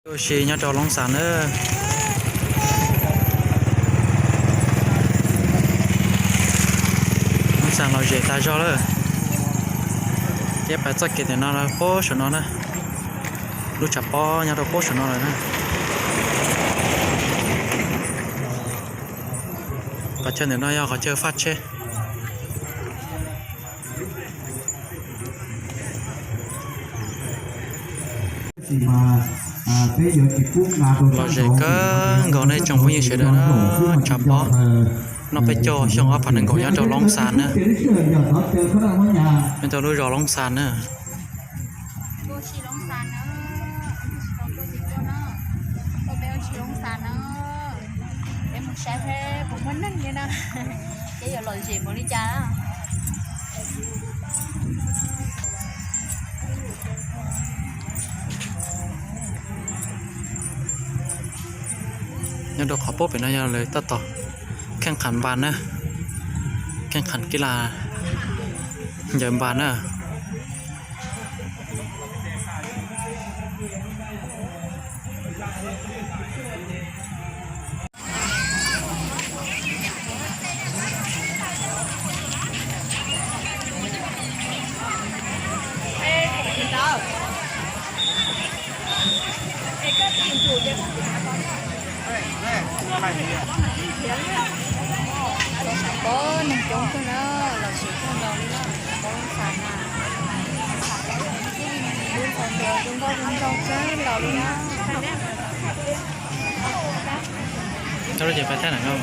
Tôi xì nhá trò long sản nữa. Long sản là dễ ta cho nữa. Cái bài chắc cái nó là phố của nó nè. Lúc chập bó nhá trò phố của nó rồi nè. Và chân để nó cho họ chơi phát chế. Là dễ có gọi này trong bao nhiêu chuyện đó nó chập bó. Nó phải cho xong phản ứng của nhá trò long sản nữa. Bên tao nuôi rò long sản nữa. Cô chỉ long sản nữa. Cô chỉ cô nó. Cô béo chỉ long sản nữa. Em một xe thế cũng muốn nâng như nào. Cái giờ lời gì mà đi cha đó. Nhưng được họ bố phải nói lời tất tỏแข่งขันบานนะแข่งขันกีฬาเยิมบานนะCó nâng chống cho nó là sự không đầu đi đó. Có long sản à. Buôn sản đồ chúng ta cũng trong cái đầu đi đó. cháu đã chỉ phải thế này không?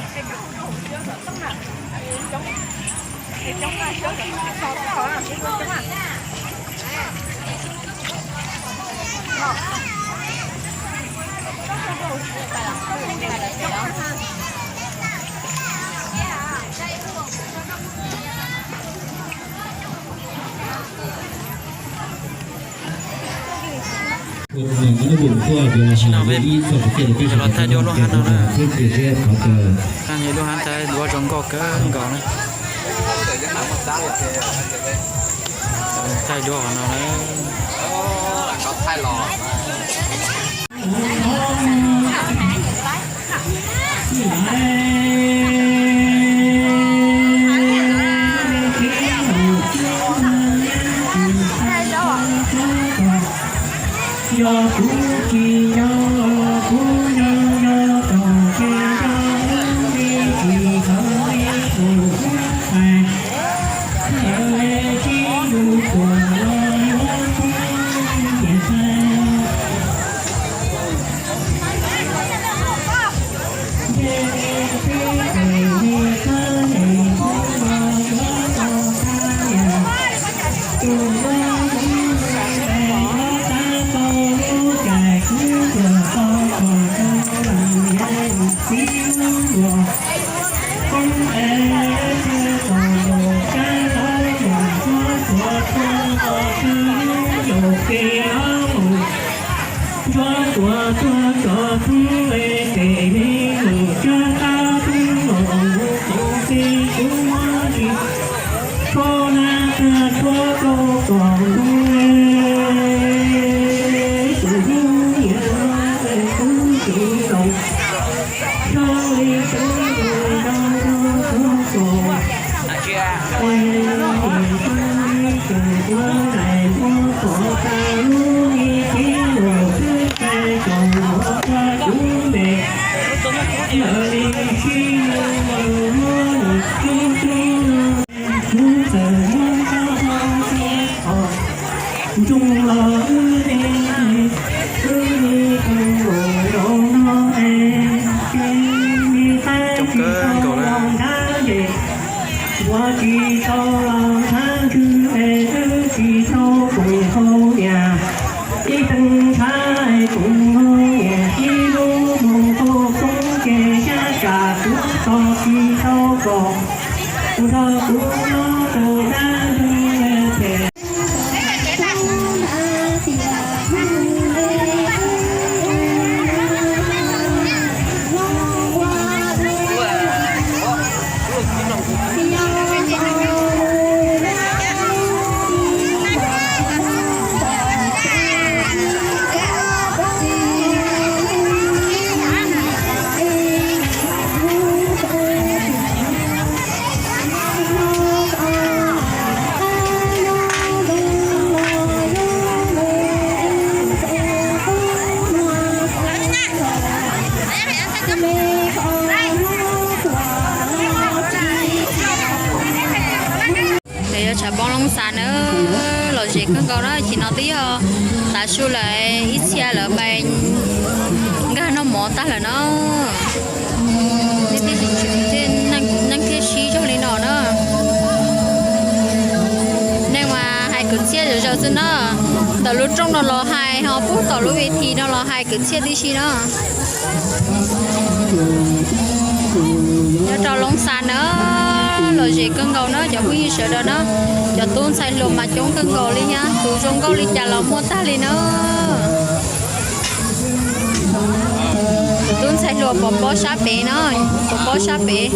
Chỉ nào về giờ là thay điều luôn hắn nào nè nữa. hàng gì luôn hắn thay đua trong có cái gạo này thay đua nào đấy có thay lò do cũ chi do cũ do còn chi do đi chỉ không đi cùng phải nhớ lệ chi đủ của lo nhớ con cầu đó chỉ nó tí tại số lại ít xe lỡ bay cái nó mỏ ta là nó thế năng thế xí cho lên nó đó nên mà hai cứ xe rồi chứ nó tàu lúc trong nó lo hai họ phút tàu lúc về thì nó lo hai cứ xe đi xí nó cho lông sàn nữa rồi gì cân cầu nó cho quý sợ đó nó cho tôn sai lùm mà chúng cân cầu đi nhá tụ trong cầu đi trả lòng mua ta đi nữa tôn sai lùm bỏ sát bể nó bỏ sát bể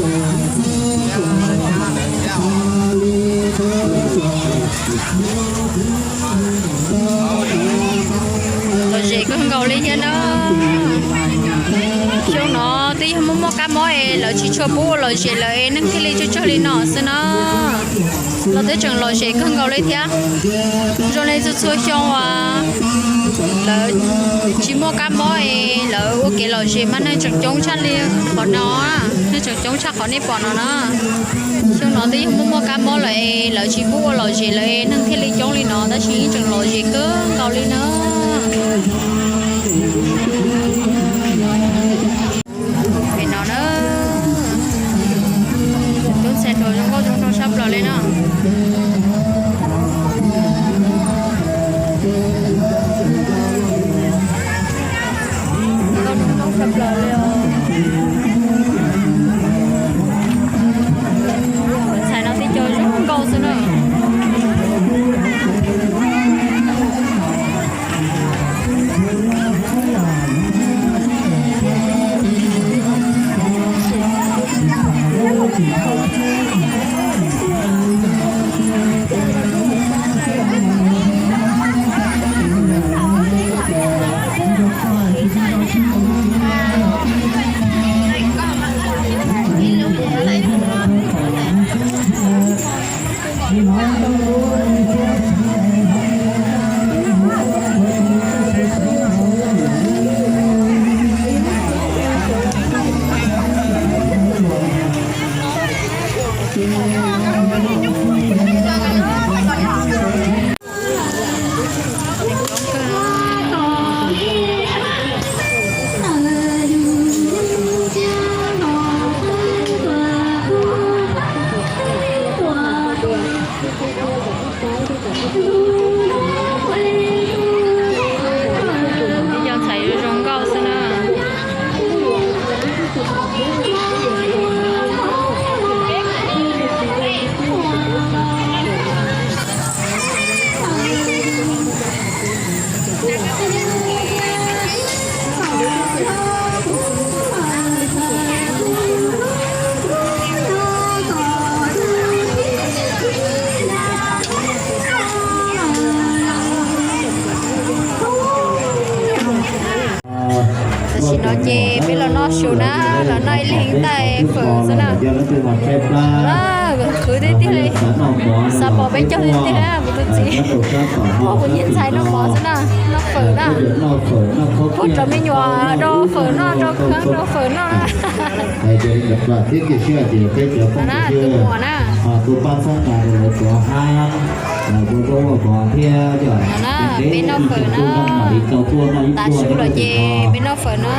rồi gì cân cầu đi nhá nó cho nó tí không mua cá mối là chỉ cho bố là chỉ là nâng cái ly cho đi nó xin nó là tới trường là chỉ không cầu lấy thế rồi này cho xong là chỉ mua cá mối là ok là chỉ mà nên trường chống chắc đi bọn nó nên trường chống chắc họ nên bọn nó cho nó tí không mua cá mối là chỉ bố là chỉ là nâng cái ly chống đi nó ta chỉ trường là chỉ cứ cầu đi nó vì nó tôi sẽ đổi trong nó sắp rồi lên nó nó sắp rồi lên xài nó đi chơi rất câu xưa nữa nó chê biết là nó sưu ná là nay lên tay phở thế nào đó cứ thế tí đi sao bỏ bên trong thế nào một chút gì bỏ một nhìn thấy nó bỏ thế nào nó phở đó phút rồi mình nhòa đo phở nó đo kháng đo phở nó đó từ mùa nè bên nó phở nó ta sưu là chê bên nó phở nó